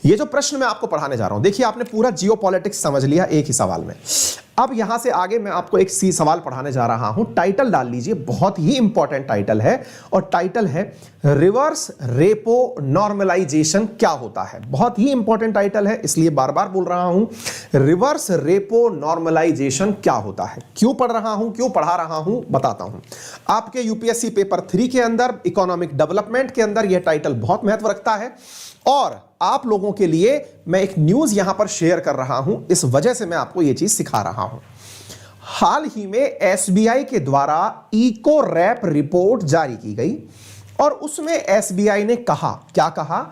ये जो प्रश्न मैं आपको पढ़ाने जा रहा हूं, देखिए आपने पूरा जियो पॉलिटिक्स समझ लिया एक ही सवाल में। अब यहां से आगे मैं आपको एक सी सवाल पढ़ाने जा रहा हूं। टाइटल डाल लीजिए, बहुत ही इंपॉर्टेंट टाइटल है, और टाइटल है रिवर्स रेपो नॉर्मलाइजेशन क्या होता है। बहुत ही इंपॉर्टेंट टाइटल है, इसलिए बार बार बोल रहा हूं, रिवर्स रेपो नॉर्मलाइजेशन क्या होता है। क्यों पढ़ रहा हूं, क्यों पढ़ा रहा हूं, बताता हूं। आपके यूपीएससी पेपर 3 के अंदर इकोनॉमिक डेवलपमेंट के अंदर यह टाइटल बहुत महत्व रखता है, और आप लोगों के लिए मैं एक न्यूज यहां पर शेयर कर रहा हूं, इस वजह से मैं आपको यह चीज सिखा रहा हूं। हाल ही में एसबीआई के द्वारा इको रैप रिपोर्ट जारी की गई, और उसमें एसबीआई ने कहा, क्या कहा,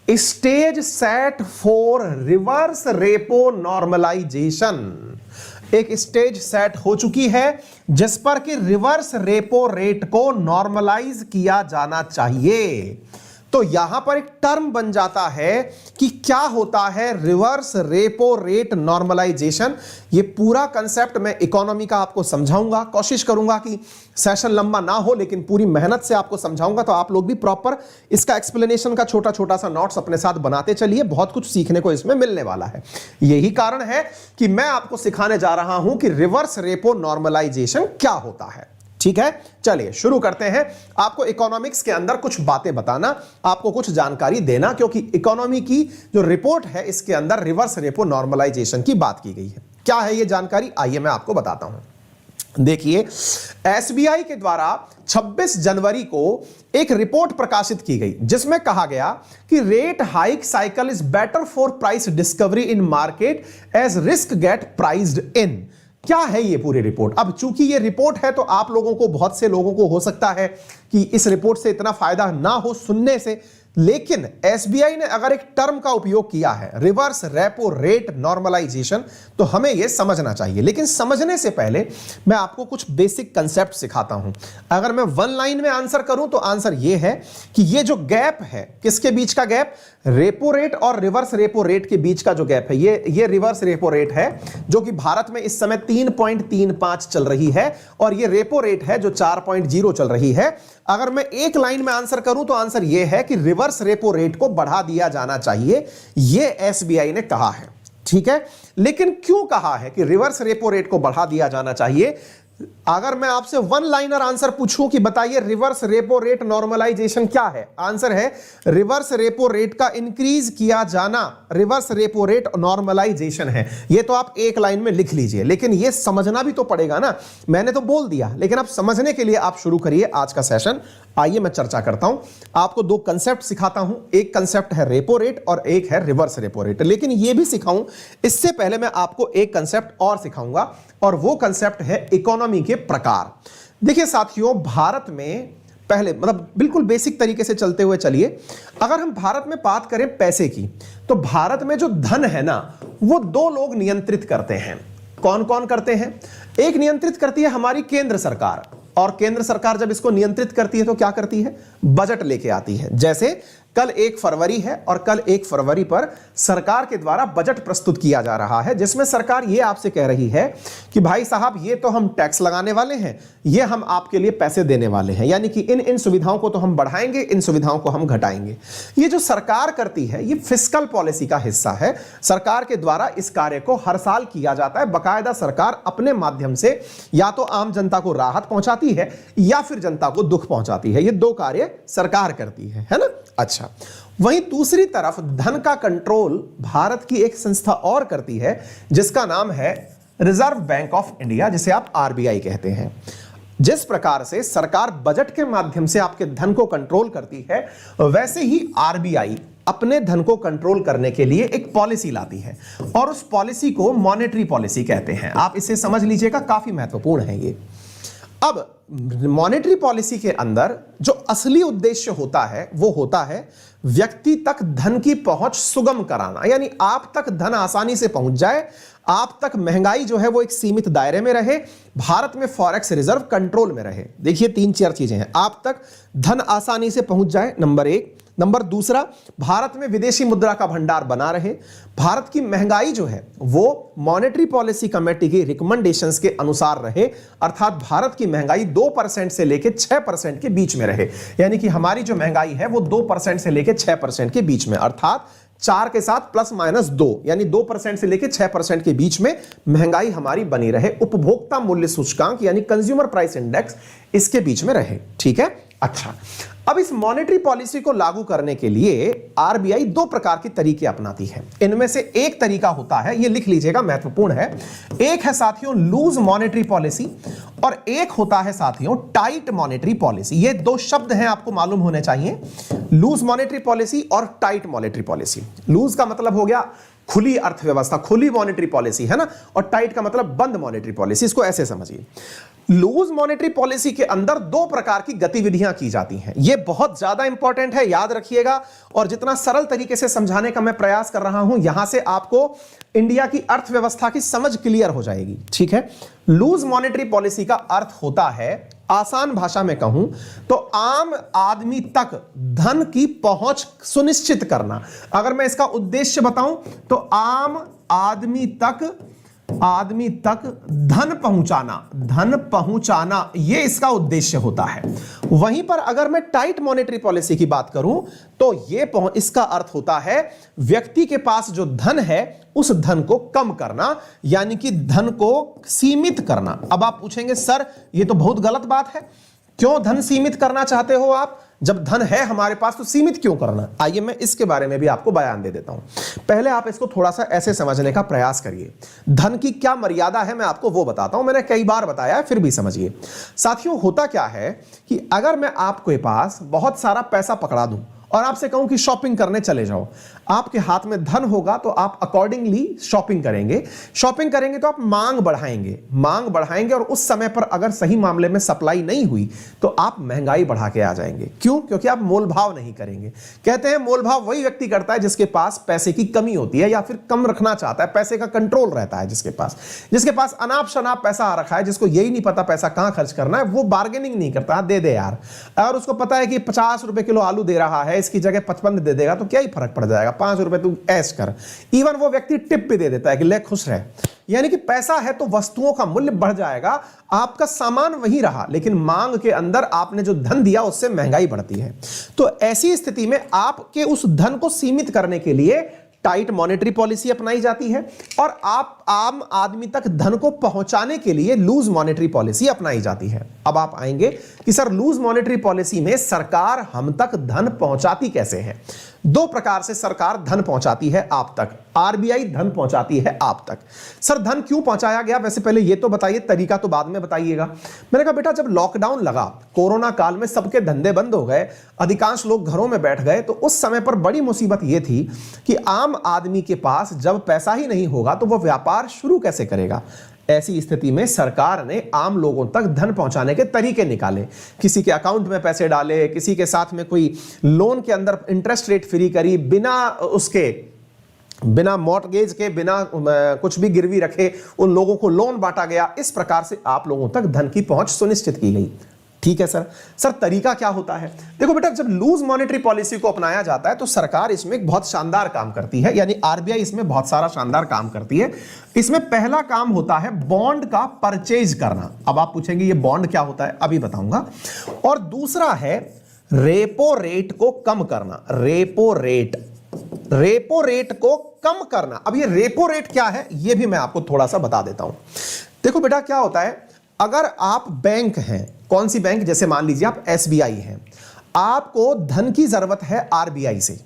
stage set for reverse repo normalisation. एक स्टेज सेट हो चुकी है जिस पर कि रिवर्स रेपो रेट को नॉर्मलाइज किया जाना चाहिए। तो यहां पर एक टर्म बन जाता है कि क्या होता है रिवर्स रेपो रेट नॉर्मलाइजेशन। ये पूरा कंसेप्ट मैं इकोनॉमी का आपको समझाऊंगा, कोशिश करूंगा कि सेशन लंबा ना हो, लेकिन पूरी मेहनत से आपको समझाऊंगा, तो आप लोग भी प्रॉपर इसका एक्सप्लेनेशन का छोटा छोटा सा नोट्स अपने साथ बनाते चलिए। बहुत कुछ सीखने को इसमें मिलने वाला है। यही कारण है कि मैं आपको सिखाने जा रहा हूं कि रिवर्स रेपो नॉर्मलाइजेशन क्या होता है। ठीक है, चलिए शुरू करते हैं। आपको इकोनॉमिक्स के अंदर कुछ बातें बताना, आपको कुछ जानकारी देना, क्योंकि इकोनॉमी की जो रिपोर्ट है इसके अंदर रिवर्स रेपो नॉर्मलाइजेशन की बात की गई है। क्या है ये जानकारी, आइए मैं आपको बताता हूं। देखिए, एसबीआई के द्वारा 26 जनवरी को एक रिपोर्ट प्रकाशित की गई जिसमें कहा गया कि rate hike cycle is better for price discovery in market as risk get priced in. क्या है ये पूरी रिपोर्ट। अब चूंकि ये रिपोर्ट है तो आप लोगों को, बहुत से लोगों को हो सकता है कि इस रिपोर्ट से इतना फायदा ना हो सुनने से, लेकिन एसबीआई ने अगर एक टर्म का उपयोग किया है रिवर्स रेपो रेट नॉर्मलाइजेशन, तो हमें यह समझना चाहिए। लेकिन समझने से पहले मैं आपको कुछ बेसिक कंसेप्ट सिखाता हूं। अगर मैं वन लाइन में आंसर करूं तो आंसर यह है कि ये जो गैप है, किसके बीच का गैप, रेपो रेट और रिवर्स रेपो रेट के बीच का जो गैप है, ये रिवर्स रेपो रेट है, जो कि भारत में इस समय 3.35 चल रही है, और ये रेपो रेट है जो 4.0 चल रही है। अगर मैं एक लाइन में आंसर करूं तो आंसर यह है कि रिवर्स रेपो रेट को बढ़ा दिया जाना चाहिए, यह एसबीआई ने कहा है। ठीक है, लेकिन क्यों कहा है कि रिवर्स रेपो रेट को बढ़ा दिया जाना चाहिए। अगर मैं आपसे वन लाइनर आंसर पूछूं कि बताइए रिवर्स रेपो रेट नॉर्मलाइजेशन क्या है, आंसर है रिवर्स रेपो रेट का इंक्रीज किया जाना, रिवर्स रेपो रेट नॉर्मलाइजेशन है। ये तो आप एक लाइन में लिख लीजिए, लेकिन ये समझना भी तो पड़ेगा ना। मैंने तो बोल दिया, लेकिन अब समझने के लिए आप शुरू करिए आज का सेशन। आइए मैं चर्चा करता हूं, आपको दो कंसेप्ट सिखाता हूं। एक कंसेप्ट है रेपो रेट और एक है रिवर्स रेपो रेट। लेकिन यह भी सिखाऊं, इससे पहले मैं आपको एक कंसेप्ट और सिखाऊंगा, और वो कंसेप्ट है इकोनॉमी के प्रकार। देखिए साथियों, भारत में पहले, मतलब बिल्कुल बेसिक तरीके से चलते हुए चलिए, अगर हम भारत में बात करें पैसे की, तो भारत में जो धन है ना, वो दो लोग नियंत्रित करते हैं। कौन कौन करते हैं? एक नियंत्रित करती है हमारी केंद्र सरकार, और केंद्र सरकार जब इसको नियंत्रित करती है तो क्या करती है, बजट लेके आती है। जैसे कल 1 फरवरी है और कल 1 फरवरी पर सरकार के द्वारा बजट प्रस्तुत किया जा रहा है, जिसमें सरकार यह आपसे कह रही है कि भाई साहब, ये तो हम टैक्स लगाने वाले हैं, ये हम आपके लिए पैसे देने वाले हैं, यानी कि इन सुविधाओं को तो हम बढ़ाएंगे, इन सुविधाओं को हम घटाएंगे। ये जो सरकार करती है ये फिस्कल पॉलिसी का हिस्सा है। सरकार के द्वारा इस कार्य को हर साल किया जाता है। बाकायदा सरकार अपने माध्यम से या तो आम जनता को राहत पहुंचाती है या फिर जनता को दुख पहुंचाती है। ये दो कार्य सरकार करती है ना। अच्छा, वहीं दूसरी तरफ धन का कंट्रोल भारत की एक संस्था और करती है, जिसका नाम है रिजर्व बैंक ऑफ इंडिया, जिसे आप आरबीआई कहते हैं। जिस प्रकार से सरकार बजट के माध्यम से आपके धन को कंट्रोल करती है, वैसे ही आरबीआई अपने धन को कंट्रोल करने के लिए एक पॉलिसी लाती है, और उस पॉलिसी को मॉनेटरी पॉलिसी कहते हैं। आप इसे समझ लीजिएगा, काफी महत्वपूर्ण है ये। अब मॉनेटरी पॉलिसी के अंदर जो असली उद्देश्य होता है वो होता है व्यक्ति तक धन की पहुंच सुगम कराना, यानी आप तक धन आसानी से पहुंच जाए, आप तक महंगाई जो है वो एक सीमित दायरे में रहे, भारत में फॉरेक्स रिजर्व कंट्रोल में रहे। देखिए 3-4 चीजें हैं, आप तक धन आसानी से पहुंच जाए, नंबर 1। नंबर दूसरा, भारत में विदेशी मुद्रा का भंडार बना रहे। भारत की महंगाई जो है वो मॉनेटरी पॉलिसी कमेटी की रिकमेंडेशंस के अनुसार रहे, अर्थात भारत की महंगाई 2% से लेकर 6% के बीच में रहे। यानी कि हमारी जो महंगाई है वो 2% से लेकर 6% के बीच में, अर्थात 4 के साथ प्लस माइनस 2 यानी 2% से लेकर 6% के बीच में महंगाई हमारी बनी रहे, उपभोक्ता मूल्य सूचकांक यानी कंज्यूमर प्राइस इंडेक्स इसके बीच में रहे। ठीक है। अच्छा, अब इस मॉनेटरी पॉलिसी को लागू करने के लिए आरबीआई 2 प्रकार के तरीके अपनाती है। इनमें से एक तरीका होता है, ये लिख लीजिएगा, महत्वपूर्ण है, एक है साथियों लूज मॉनेटरी पॉलिसी और एक होता है साथियों टाइट मॉनेटरी पॉलिसी। ये 2 शब्द हैं, आपको मालूम होने चाहिए, लूज मॉनेटरी पॉलिसी और टाइट मॉनेटरी पॉलिसी। लूज का मतलब हो गया खुली अर्थव्यवस्था, खुली मॉनेटरी पॉलिसी है ना, और टाइट का मतलब बंद मॉनेटरी पॉलिसी। इसको ऐसे समझिए, लूज मॉनेटरी पॉलिसी के अंदर 2 प्रकार की गतिविधियां की जाती हैं। यह बहुत ज्यादा इंपॉर्टेंट है, याद रखिएगा, और जितना सरल तरीके से समझाने का मैं प्रयास कर रहा हूं, यहां से आपको इंडिया की अर्थव्यवस्था की समझ क्लियर हो जाएगी। ठीक है। लूज मॉनेटरी पॉलिसी का अर्थ होता है, आसान भाषा में कहूं तो आम आदमी तक धन की पहुंच सुनिश्चित करना। अगर मैं इसका उद्देश्य बताऊं तो आम आदमी तक धन पहुंचाना, यह इसका उद्देश्य होता है। वहीं पर अगर मैं टाइट मॉनेटरी पॉलिसी की बात करूं तो इसका अर्थ होता है व्यक्ति के पास जो धन है उस धन को कम करना, यानी कि धन को सीमित करना। अब आप पूछेंगे सर ये तो बहुत गलत बात है, क्यों धन सीमित करना चाहते हो आप? जब धन है हमारे पास तो सीमित क्यों करना? आइए मैं इसके बारे में भी आपको बयान दे देता हूं। पहले आप इसको थोड़ा सा ऐसे समझने का प्रयास करिए। धन की क्या मर्यादा है मैं आपको वो बताता हूं, मैंने कई बार बताया है, फिर भी समझिए। साथियों होता क्या है कि अगर मैं आपके पास बहुत सारा पैसा पकड़ा दूं और आपसे कहूं कि शॉपिंग करने चले जाओ, आपके हाथ में धन होगा तो आप अकॉर्डिंगली शॉपिंग करेंगे तो आप मांग बढ़ाएंगे और उस समय पर अगर सही मामले में सप्लाई नहीं हुई तो आप महंगाई बढ़ा के आ जाएंगे। क्यों? क्योंकि आप मोल भाव नहीं करेंगे। कहते हैं मोल भाव वही व्यक्ति करता है जिसके पास पैसे की कमी होती है या फिर कम रखना चाहता है, पैसे का कंट्रोल रहता है, जिसके पास अनाप शनाप पैसा आ रखा है, जिसको यही नहीं पता पैसा कहां खर्च करना है, वो बार्गेनिंग नहीं करता, दे दे यार। अगर उसको पता है कि 50 रुपए किलो आलू दे रहा है, इसकी जगह 55 दे देगा तो क्या ही फर्क पड़ जाएगा, 5 रुपए तू ऐश कर। इवन वो व्यक्ति टिप भी दे देता है कि ले खुश रह। यानी कि पैसा है तो वस्तुओं का मूल्य बढ़ जाएगा, आपका सामान वही रहा लेकिन मांग के अंदर आपने जो धन दिया उससे महंगाई बढ़ती है। तो ऐसी स्थिति में आपके उस धन को सीमित करने के लिए टाइट मॉनेटरी पॉलिसी अपनाई जाती है और आप आम आदमी तक धन को पहुंचाने के लिए लूज मॉनेटरी पॉलिसी अपनाई जाती है। अब आप आएंगे कि सर लूज मॉनेटरी पॉलिसी में सरकार हम तक धन पहुंचाती कैसे है? 2 प्रकार से सरकार धन पहुंचाती है आप तक। आरबीआई धन पहुंचाती है आप तक। सर धन क्यों पहुंचाया गया? वैसे पहले ये तो बताइए, तरीका तो बाद में बताइएगा। मैंने कहा बेटा जब लॉकडाउन लगा, कोरोना काल में सबके धंधे बंद हो गए, अधिकांश लोग घरों में बैठ गए, तो उस समय पर बड़ी मुसीबत यह थी कि आम आदमी के पास जब पैसा ही नहीं होगा तो वह व्यापार शुरू कैसे करेगा? ऐसी स्थिति में सरकार ने आम लोगों तक धन पहुंचाने के तरीके निकाले। किसी के अकाउंट में पैसे डाले, किसी के साथ में कोई लोन के अंदर इंटरेस्ट रेट फ्री करी, बिना मॉर्टगेज के, बिना कुछ भी गिरवी रखे उन लोगों को लोन बांटा गया। इस प्रकार से आप लोगों तक धन की पहुंच सुनिश्चित की गई। ठीक है सर तरीका क्या होता है? देखो बेटा जब लूज मॉनेटरी पॉलिसी को अपनाया जाता है तो सरकार इसमें एक बहुत शानदार काम करती है, यानी आरबीआई इसमें बहुत सारा शानदार काम करती है। इसमें पहला काम होता है बॉन्ड का परचेज करना। अब आप पूछेंगे ये बॉन्ड क्या होता है? अभी बताऊंगा। और दूसरा है रेपो रेट को कम करना। रेपो रेट को कम करना। अब ये रेपो रेट क्या है ये भी मैं आपको थोड़ा सा बता देता हूं। देखो बेटा क्या होता है, अगर आप बैंक हैं, कौन सी बैंक, जैसे मान लीजिए आप एसबीआई हैं, आपको धन की जरूरत है आरबीआई से।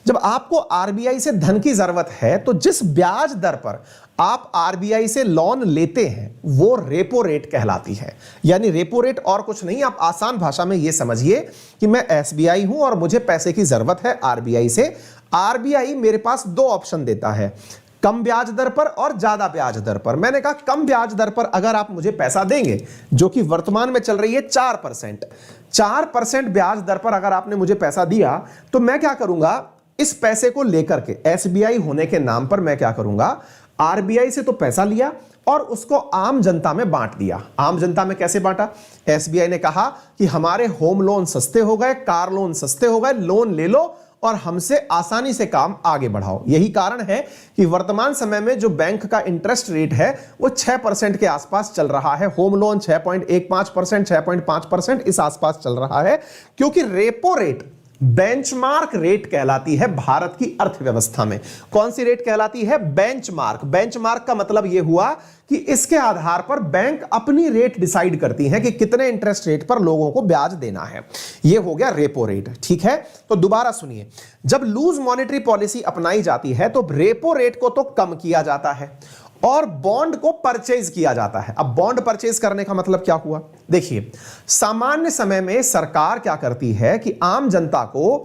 जब आपको आरबीआई से धन की जरूरत है तो जिस ब्याज दर पर आप आरबीआई से लोन लेते हैं वो रेपो रेट कहलाती है। यानी रेपो रेट और कुछ नहीं, आप आसान भाषा में यह समझिए कि मैं एसबीआई हूं और मुझे पैसे की जरूरत है आरबीआई से। आरबीआई मेरे पास 2 ऑप्शन देता है, कम ब्याज दर पर और ज्यादा ब्याज दर पर। मैंने कहा कम ब्याज दर पर अगर आप मुझे पैसा देंगे, जो कि वर्तमान में चल रही है 4% ब्याज दर पर अगर आपने मुझे पैसा दिया तो मैं क्या करूंगा, इस पैसे को लेकर के एसबीआई होने के नाम पर मैं क्या करूंगा, आरबीआई से तो पैसा लिया और उसको आम जनता में बांट दिया। आम जनता में कैसे बांटा? एसबीआई ने कहा कि हमारे होम लोन सस्ते हो गए, कार लोन सस्ते हो गए, लोन ले लो और हमसे आसानी से काम आगे बढ़ाओ। यही कारण है कि वर्तमान समय में जो बैंक का इंटरेस्ट रेट है वो 6% के आसपास चल रहा है। होम लोन 6.15%, 6.5% इस आसपास चल रहा है, क्योंकि रेपो रेट बेंचमार्क रेट कहलाती है भारत की अर्थव्यवस्था में। कौन सी रेट कहलाती है? बेंचमार्क। बेंचमार्क का मतलब यह हुआ कि इसके आधार पर बैंक अपनी रेट डिसाइड करती हैं कि कितने इंटरेस्ट रेट पर लोगों को ब्याज देना है। यह हो गया रेपो रेट। ठीक है, तो दोबारा सुनिए, जब लूज मॉनेटरी पॉलिसी अपनाई जाती है तो रेपो रेट को तो कम किया जाता है और बॉन्ड को परचेज किया जाता है। अब बॉन्ड परचेज करने का मतलब क्या हुआ? देखिए, सामान्य समय में सरकार क्या करती है कि आम जनता को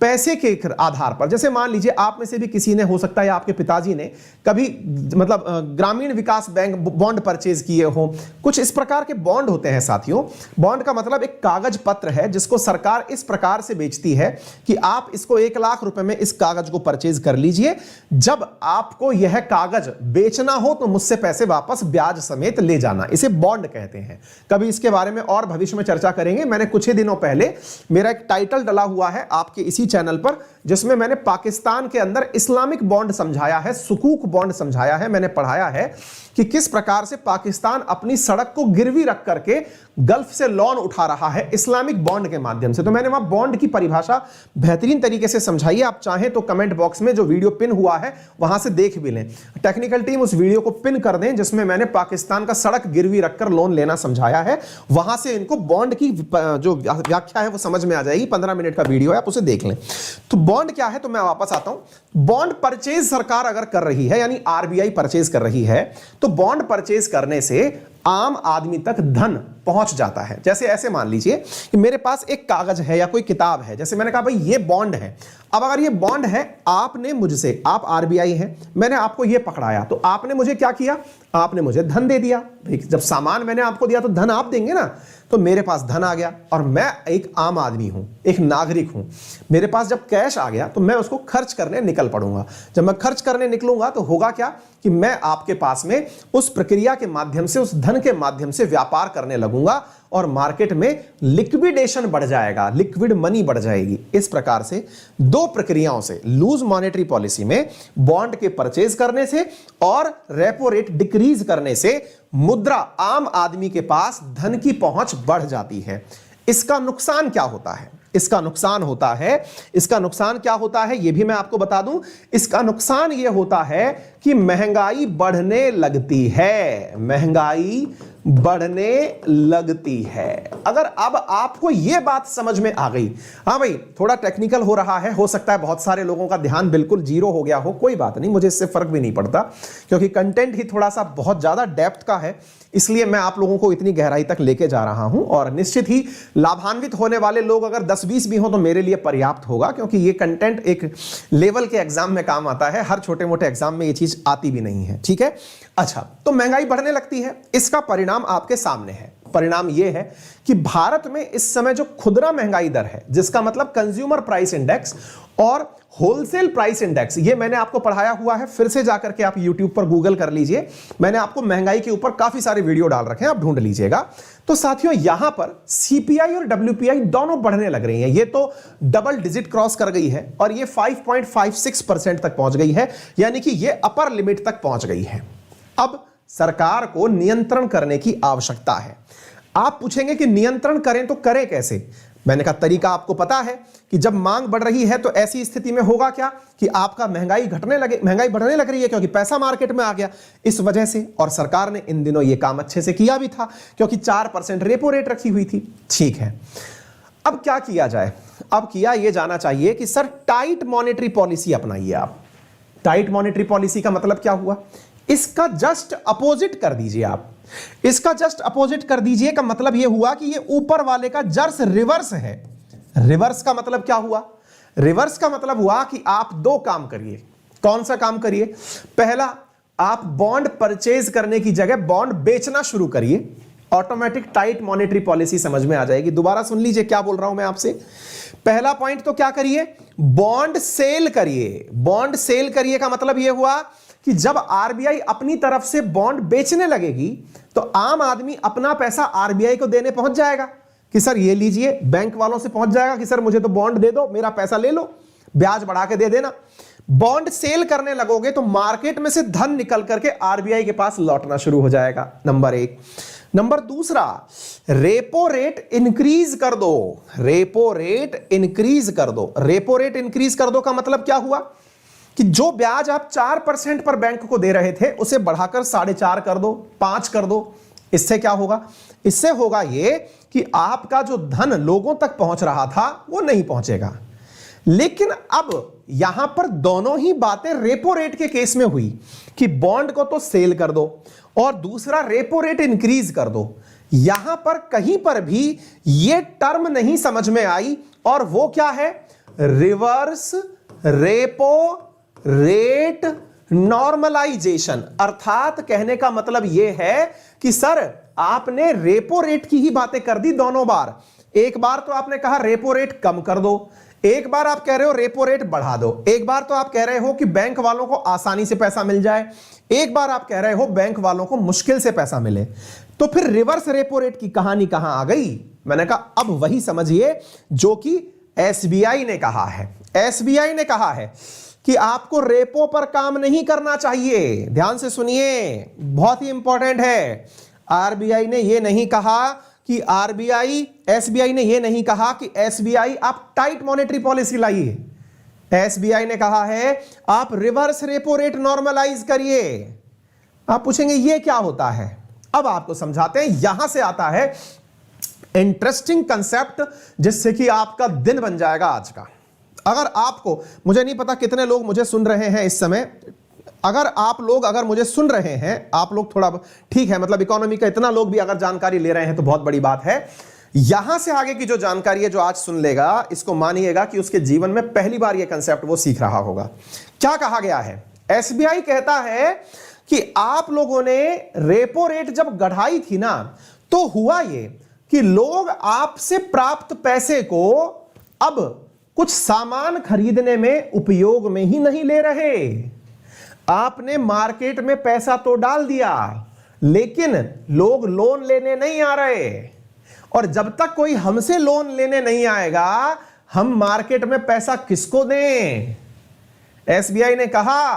पैसे के आधार पर, जैसे मान लीजिए आप में से भी किसी ने, हो सकता है आपके पिताजी ने कभी मतलब ग्रामीण विकास बैंक बॉन्ड परचेज किए हो। कुछ इस प्रकार के बॉन्ड होते हैं साथियों। बॉन्ड का मतलब एक कागज पत्र है जिसको सरकार इस प्रकार से बेचती है कि आप इसको 1 लाख रुपए में इस कागज को परचेज कर लीजिए, जब आपको यह कागज बेचना हो तो मुझसे पैसे वापस ब्याज समेत ले जाना। इसे बॉन्ड कहते हैं। कभी इसके बारे में और भविष्य में चर्चा करेंगे। मैंने कुछ ही दिनों पहले मेरा एक टाइटल डला हुआ है आपके इसी चैनल पर, जिसमें मैंने पाकिस्तान के अंदर इस्लामिक बॉन्ड समझाया है, सुकूक बॉन्ड समझाया है। मैंने पढ़ाया है कि किस प्रकार से पाकिस्तान अपनी सड़क को गिरवी रख करके गल्फ से लोन उठा रहा है इस्लामिक बॉन्ड के माध्यम से। तो मैंने वहां बॉन्ड की परिभाषा बेहतरीन तरीके से समझाई है। आप चाहें तो कमेंट बॉक्स में जो वीडियो पिन हुआ है वहां से देख भी लें। टेक्निकल टीम उस वीडियो को पिन कर दें जिसमें मैंने पाकिस्तान का सड़क गिरवी रखकर लोन लेना समझाया है। वहां से इनको बॉन्ड की जो व्याख्या है वो समझ में आ जाएगी। 15 मिनट का वीडियो है, आप उसे देख लें। तो बॉन्ड क्या है, तो मैं वापस आता हूं। बॉन्ड परचेज सरकार अगर कर रही है, यानी आरबीआई परचेज कर रही है, तो बॉन्ड परचेज करने से आम आदमी तक धन पहुंच जाता है। जैसे ऐसे मान लीजिए कि मेरे पास एक कागज है या कोई किताब है, जैसे मैंने कहा भाई ये बॉन्ड है। अब अगर ये बॉन्ड है, आपने मुझसे, आप आरबीआई हैं, मैंने आपको ये पकड़ाया, तो आपने मुझे क्या किया? आपने मुझे धन दे दिया। जब सामान मैंने आपको दिया तो धन आप देंगे ना। तो मेरे पास धन आ गया और मैं एक आम आदमी हूं, एक नागरिक हूं। मेरे पास जब कैश आ गया तो मैं उसको खर्च करने निकल पड़ूंगा। जब मैं खर्च करने निकलूंगा तो होगा क्या कि मैं आपके पास में उस प्रक्रिया के माध्यम से, उस धन के माध्यम से व्यापार करने लगूंगा और मार्केट में लिक्विडेशन बढ़ जाएगा, लिक्विड मनी बढ़ जाएगी। इस प्रकार से दो प्रक्रियाओं से, लूज मॉनेटरी पॉलिसी में बॉन्ड के परचेज करने से और रेपो रेट डिक्रीज करने से मुद्रा, आम आदमी के पास धन की पहुंच बढ़ जाती है। इसका नुकसान क्या होता है? इसका नुकसान होता है, इसका नुकसान क्या होता है यह भी मैं आपको बता दूं। इसका नुकसान यह होता है कि महंगाई बढ़ने लगती है, महंगाई बढ़ने लगती है। अगर अब आपको यह बात समझ में आ गई, हाँ भाई थोड़ा टेक्निकल हो रहा है, हो सकता है बहुत सारे लोगों का ध्यान बिल्कुल जीरो हो गया हो, कोई बात नहीं, मुझे इससे फर्क भी नहीं पड़ता, क्योंकि कंटेंट ही थोड़ा सा बहुत ज्यादा डेप्थ का है, इसलिए मैं आप लोगों को इतनी गहराई तक लेके जा रहा हूं। और निश्चित ही लाभान्वित होने वाले लोग अगर 10-20 भी हो तो मेरे लिए पर्याप्त होगा, क्योंकि ये कंटेंट एक लेवल के एग्जाम में काम आता है, हर छोटे मोटे एग्जाम में ये चीज आती भी नहीं है। ठीक है, अच्छा, तो महंगाई बढ़ने लगती है, इसका परिणाम आपके सामने है। परिणाम यह है कि भारत में इस समय जो खुदरा महंगाई दर है, जिसका मतलब कंज्यूमर प्राइस इंडेक्स और होलसेल प्राइस इंडेक्स, ये मैंने आपको पढ़ाया हुआ है, फिर से जाकर के आप YouTube पर गूगल कर लीजिए। मैंने आपको महंगाई के ऊपर काफी सारे वीडियो डाल रखे हैं, आप ढूंढ लीजिएगा। तो साथियों यहां पर CPI और WPI दोनों बढ़ने लग रही हैं। ये तो डबल डिजिट क्रॉस कर गई है और ये 5.56% तक पहुंच गई है, यानी कि ये अपर लिमिट तक पहुंच गई है। अब सरकार को नियंत्रण करने की आवश्यकता है। आप पूछेंगे कि नियंत्रण करें तो करें कैसे? मैंने कहा तरीका आपको पता है कि जब मांग बढ़ रही है तो ऐसी स्थिति में होगा क्या कि आपका महंगाई घटने लगे, महंगाई बढ़ने लग रही है क्योंकि पैसा मार्केट में आ गया इस वजह से। और सरकार ने इन दिनों यह काम अच्छे से किया भी था, क्योंकि 4% रेपो रेट रखी हुई थी। ठीक है, अब क्या किया जाए? अब किया यह जाना चाहिए कि सर टाइट मॉनेटरी पॉलिसी अपनाइए आप। टाइट मॉनेटरी पॉलिसी का मतलब क्या हुआ? इसका जस्ट अपोजिट कर दीजिए आप। इसका जस्ट अपोजिट कर दीजिए का मतलब यह हुआ कि यह ऊपर वाले का जस्ट रिवर्स है। रिवर्स का मतलब क्या हुआ? रिवर्स का मतलब हुआ कि आप दो काम करिए। कौन सा काम करिए? पहला, आप बॉन्ड परचेज करने की जगह बॉन्ड बेचना शुरू करिए। ऑटोमेटिक टाइट मॉनेटरी पॉलिसी समझ में आ जाएगी। दोबारा सुन लीजिए क्या बोल रहा हूं मैं आपसे। पहला पॉइंट तो क्या करिए? बॉन्ड सेल करिए। बॉन्ड सेल करिए का मतलब यह हुआ कि जब आरबीआई अपनी तरफ से बॉन्ड बेचने लगेगी तो आम आदमी अपना पैसा आरबीआई को देने पहुंच जाएगा कि सर ये लीजिए, बैंक वालों से पहुंच जाएगा कि सर मुझे तो बॉन्ड दे दो, मेरा पैसा ले लो, ब्याज बढ़ा के दे देना। बॉन्ड सेल करने लगोगे तो मार्केट में से धन निकल करके आरबीआई के पास लौटना शुरू हो जाएगा। नंबर एक। नंबर दूसरा, रेपो रेट इंक्रीज कर दो, रेपो रेट इंक्रीज कर दो। रेपो रेट इंक्रीज कर दो का मतलब क्या हुआ कि जो ब्याज आप 4% पर बैंक को दे रहे थे उसे बढ़ाकर 4.5 कर दो, 5 कर दो। इससे क्या होगा? इससे होगा ये कि आपका जो धन लोगों तक पहुंच रहा था वो नहीं पहुंचेगा। लेकिन अब यहां पर दोनों ही बातें रेपो रेट के केस में हुई कि बॉन्ड को तो सेल कर दो और दूसरा रेपो रेट इंक्रीज कर दो। यहां पर कहीं पर भी ये टर्म नहीं समझ में आई, और वो क्या है? Reverse repo rate normalisation. अर्थात कहने का मतलब यह है कि सर आपने रेपो रेट की ही बातें कर दी दोनों बार। एक बार तो आपने कहा रेपो रेट कम कर दो, एक बार आप कह रहे हो रेपो रेट बढ़ा दो, एक बार तो आप कह रहे हो कि बैंक वालों को आसानी से पैसा मिल जाए, एक बार आप कह रहे हो बैंक वालों को मुश्किल से पैसा मिले। तो फिर रिवर्स रेपो रेट की कहानी कहां आ गई? मैंने कहा अब वही समझिए जो कि एसबीआई ने कहा है। एसबीआई ने कहा है कि आपको रेपो पर काम नहीं करना चाहिए। ध्यान से सुनिए, बहुत ही इंपॉर्टेंट है। आरबीआई ने यह नहीं कहा कि एसबीआई ने यह नहीं कहा कि एसबीआई आप टाइट मॉनेटरी पॉलिसी लाइए। एसबीआई ने कहा है आप रिवर्स रेपो रेट नॉर्मलाइज करिए। आप पूछेंगे ये क्या होता है? अब आपको समझाते हैं। यहां से आता है इंटरेस्टिंग कंसेप्ट जिससे कि आपका दिन बन जाएगा आज का। अगर आपको, मुझे नहीं पता कितने लोग मुझे सुन रहे हैं इस समय, अगर मुझे सुन रहे हैं, आप लोग थोड़ा ठीक है, मतलब इकोनॉमी का इतना लोग भी अगर जानकारी ले रहे हैं तो बहुत बड़ी बात है। यहां से आगे की जो जानकारी है जो आज सुन लेगा, इसको मानिएगा कि उसके जीवन में पहली बार यह कंसेप्ट वो सीख रहा होगा। क्या कहा गया है? एसबीआई कहता है कि आप लोगों ने रेपो रेट जब बढ़ाई थी ना, तो हुआ ये कि लोग आपसे प्राप्त पैसे को अब कुछ सामान खरीदने में उपयोग में ही नहीं ले रहे। आपने मार्केट में पैसा तो डाल दिया, लेकिन लोग लोन लेने नहीं आ रहे, और जब तक कोई हमसे लोन लेने नहीं आएगा हम मार्केट में पैसा किसको दें? एसबीआई ने कहा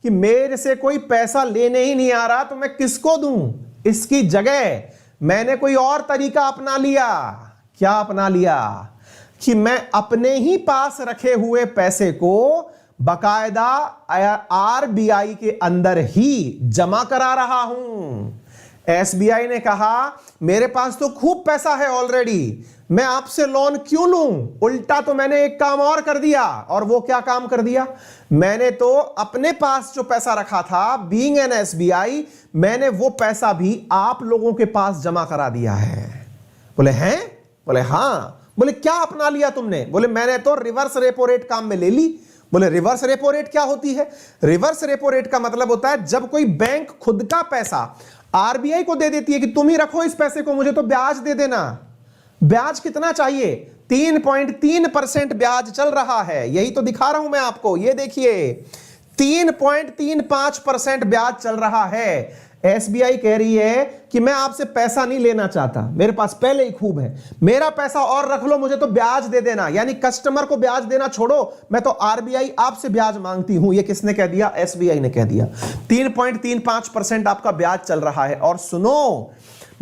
कि मेरे से कोई पैसा लेने ही नहीं आ रहा तो मैं किसको दूं? इसकी जगह मैंने कोई और तरीका अपना लिया। क्या अपना लिया? कि मैं अपने ही पास रखे हुए पैसे को बकायदा आरबीआई के अंदर ही जमा करा रहा हूं। एसबीआई ने कहा मेरे पास तो खूब पैसा है ऑलरेडी, मैं आपसे लोन क्यों लूं? उल्टा तो मैंने एक काम और कर दिया। और वो क्या काम कर दिया? मैंने तो अपने पास जो पैसा रखा था, बीइंग एन एसबीआई, मैंने वो पैसा भी आप लोगों के पास जमा करा दिया है। बोले हैं? बोले हां। बोले क्या अपना लिया तुमने? बोले मैंने तो रिवर्स रेपो रेट काम में ले ली। बोले रिवर्स रेपो रेट क्या होती है? रिवर्स रेपो रेट का मतलब होता है जब कोई बैंक खुद का पैसा आरबीआई को दे देती है कि तुम ही रखो इस पैसे को, मुझे तो ब्याज दे देना। ब्याज कितना चाहिए? 3.3% ब्याज चल रहा है। यही तो दिखा रहा हूं मैं आपको, ये देखिए 3.35% ब्याज चल रहा है। एसबीआई कह रही है कि मैं आपसे पैसा नहीं लेना चाहता, मेरे पास पहले ही खूब है, मेरा पैसा और रख लो, मुझे तो ब्याज दे देना। यानी कस्टमर को ब्याज देना छोड़ो, मैं तो आरबीआई आपसे ब्याज मांगती हूं। ये किसने कह दिया? एसबीआई ने कह दिया। 3.35% आपका ब्याज चल रहा है। और सुनो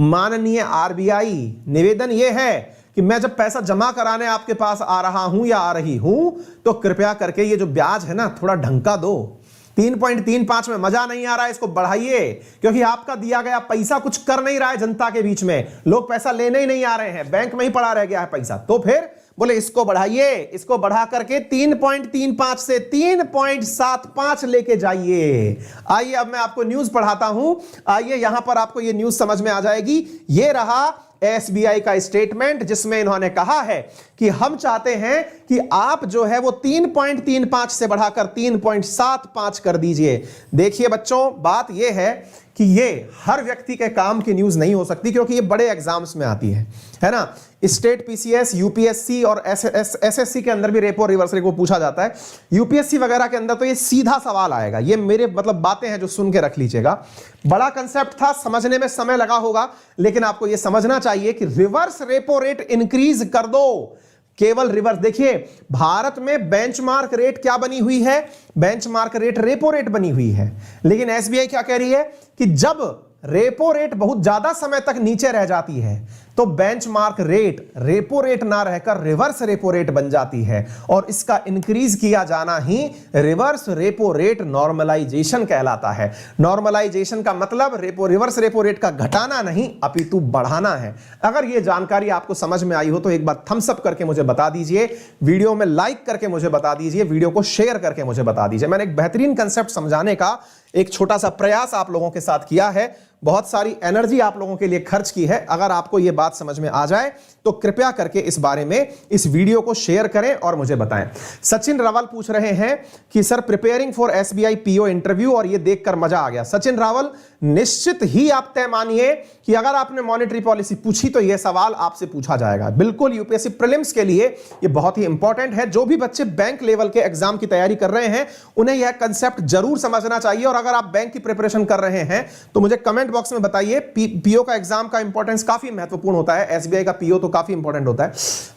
माननीय आरबीआई, निवेदन यह है कि मैं जब पैसा जमा कराने आपके पास आ रहा हूं या आ रही हूं, तो कृपया करके ये जो ब्याज है ना थोड़ा ढंग का दो। 3.35 में मजा नहीं आ रहा है, इसको बढ़ाइए, क्योंकि आपका दिया गया पैसा कुछ कर नहीं रहा है जनता के बीच में। लोग पैसा लेने ही नहीं आ रहे हैं, बैंक में ही पड़ा रह गया है पैसा। तो फिर बोले इसको बढ़ाइए, इसको बढ़ा करके 3.35 से 3.75 लेके जाइए। आइए अब मैं आपको न्यूज पढ़ाता हूं। आइए यहां पर आपको ये न्यूज समझ में आ जाएगी। ये रहा एसबीआई का स्टेटमेंट जिसमें इन्होंने कहा है कि हम चाहते हैं कि आप जो है वो 3.35 से बढ़ाकर 3.75 कर दीजिए। देखिए बच्चों, बात यह है कि ये हर व्यक्ति के काम की न्यूज नहीं हो सकती, क्योंकि ये बड़े एग्जाम्स में आती है ना। स्टेट पीसीएस, यूपीएससी और एसएससी के अंदर भी रेपो रिवर्स रेपो पूछा जाता है। यूपीएससी वगैरह के अंदर तो ये सीधा सवाल आएगा। ये मेरे मतलब बातें हैं जो सुन के रख लीजिएगा। बड़ा कंसेप्ट था, समझने में समय लगा होगा, लेकिन आपको ये समझना चाहिए कि रिवर्स रेपो रेट इंक्रीज कर दो। केवल रिवर्स। देखिए भारत में बेंचमार्क रेट क्या बनी हुई है? बेंचमार्क रेट रेपो रेट बनी हुई है। लेकिन एसबीआई क्या कह रही है कि जब रेपो रेट बहुत ज्यादा समय तक नीचे रह जाती है तो बेंचमार्क रेट रेपो रेट ना रहकर रिवर्स रेपो रेट बन जाती है और इसका इंक्रीज किया जाना ही रिवर्स रेपो रेट नॉर्मलाइजेशन कहलाता है। नॉर्मलाइजेशन का मतलब रिवर्स रेपो रेट का घटाना नहीं अपितु बढ़ाना है। अगर यह जानकारी आपको समझ में आई हो तो एक बार थम्स अप करके मुझे बता दीजिए, वीडियो में लाइक करके मुझे बता दीजिए, वीडियो को शेयर करके मुझे बता दीजिए। मैंने एक बेहतरीन कंसेप्ट समझाने का एक छोटा सा प्रयास आप लोगों के साथ किया है, बहुत सारी एनर्जी आप लोगों के लिए खर्च की है। अगर आपको यह बात समझ में आ जाए तो कृपया करके इस बारे में इस वीडियो को शेयर करें और मुझे बताएं। सचिन रावल पूछ रहे हैं कि sir preparing for SBI PO interview और ये देखकर मजा आ गया। सचिन रावल, निश्चित ही आप तय मानिए कि अगर आपने मॉनेटरी पॉलिसी पूछी तो यह सवाल आपसे पूछा जाएगा। बिल्कुल यूपीएससी प्रीलिम्स के लिए यह बहुत ही इंपॉर्टेंट है। जो भी बच्चे बैंक लेवल के एग्जाम की तैयारी कर रहे हैं उन्हें यह कंसेप्ट जरूर समझना चाहिए। और अगर आप बैंक की प्रिपरेशन कर रहे हैं तो मुझे कमेंट बॉक्स में बताइए। पीओ का एग्जाम का इंपॉर्टेंस काफी महत्वपूर्ण होता है, एसबीआई का पीओ तो काफी इंपॉर्टेंट होता है।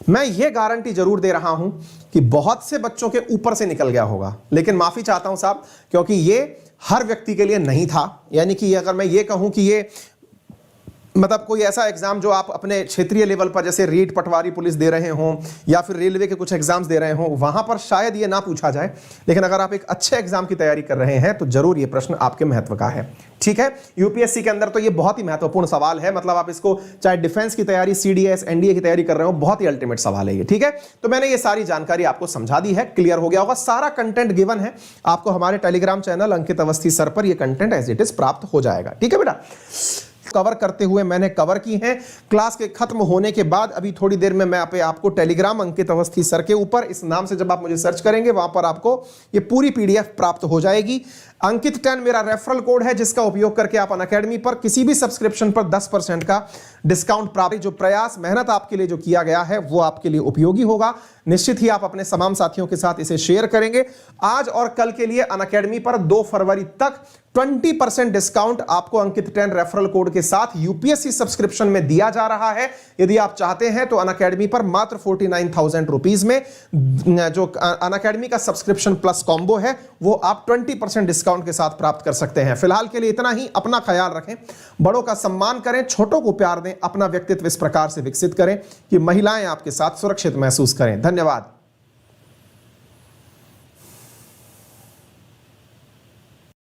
मैं यह गारंटी जरूर दे रहा हूं कि बहुत से बच्चों के ऊपर से निकल गया होगा, लेकिन माफी चाहता हूं साहब, क्योंकि यह हर व्यक्ति के लिए नहीं था। यानी कि अगर मैं ये कहूं कि ये मतलब कोई ऐसा एग्जाम जो आप अपने क्षेत्रीय लेवल पर जैसे रीट पटवारी पुलिस दे रहे हों या फिर रेलवे के कुछ एग्जाम्स दे रहे हों, वहां पर शायद ये ना पूछा जाए। लेकिन अगर आप एक अच्छे एग्जाम की तैयारी कर रहे हैं तो जरूर ये प्रश्न आपके महत्व का है। ठीक है, यूपीएससी के अंदर तो ये बहुत ही महत्वपूर्ण सवाल है। मतलब आप इसको चाहे डिफेंस की तैयारी, सीडीएस, एनडीए की तैयारी कर रहे हो, बहुत ही अल्टीमेट सवाल है ये। ठीक है, तो मैंने ये सारी जानकारी आपको समझा दी है, क्लियर हो गया होगा। सारा कंटेंट गिवन है आपको हमारे टेलीग्राम चैनल अंकित अवस्थी सर पर, यह कंटेंट एज इट इज प्राप्त हो जाएगा। ठीक है बेटा, कवर करते हुए मैंने कवर की हैं। क्लास के खत्म होने के बाद अभी थोड़ी देर में मैं आपको टेलीग्राम अंकित अवस्थी सर के ऊपर इस नाम से जब आप मुझे सर्च करेंगे वहां पर आपको ये पूरी पीडीएफ प्राप्त हो जाएगी। अंकित 10 मेरा रेफरल कोड है जिसका उपयोग करके आप अनअकैडमी पर किसी भी सब्सक्रिप्शन पर 10% का डिस्काउंट प्राप्त। जो प्रयास मेहनत आपके लिए जो किया गया है वो आपके लिए उपयोगी होगा। निश्चित ही आप अपने तमाम साथियों के साथ इसे शेयर करेंगे। आज और कल के लिए अनअकैडमी पर 2 फरवरी तक 20% डिस्काउंट आपको अंकित 10 रेफरल कोड के साथ यूपीएससी सब्सक्रिप्शन में दिया जा रहा है। यदि आप चाहते हैं तो अनअकैडमी पर मात्र 49,000 रुपीज में जो अनअकैडमी का सब्सक्रिप्शन प्लस कॉम्बो है वो आप 20% डिस्काउंट के साथ प्राप्त कर सकते हैं। फिलहाल के लिए इतना ही। अपना ख्याल रखें, बड़ों का सम्मान करें, छोटों को प्यार दें, अपना व्यक्तित्व इस प्रकार से विकसित करें कि महिलाएं आपके साथ सुरक्षित महसूस करें। धन्यवाद।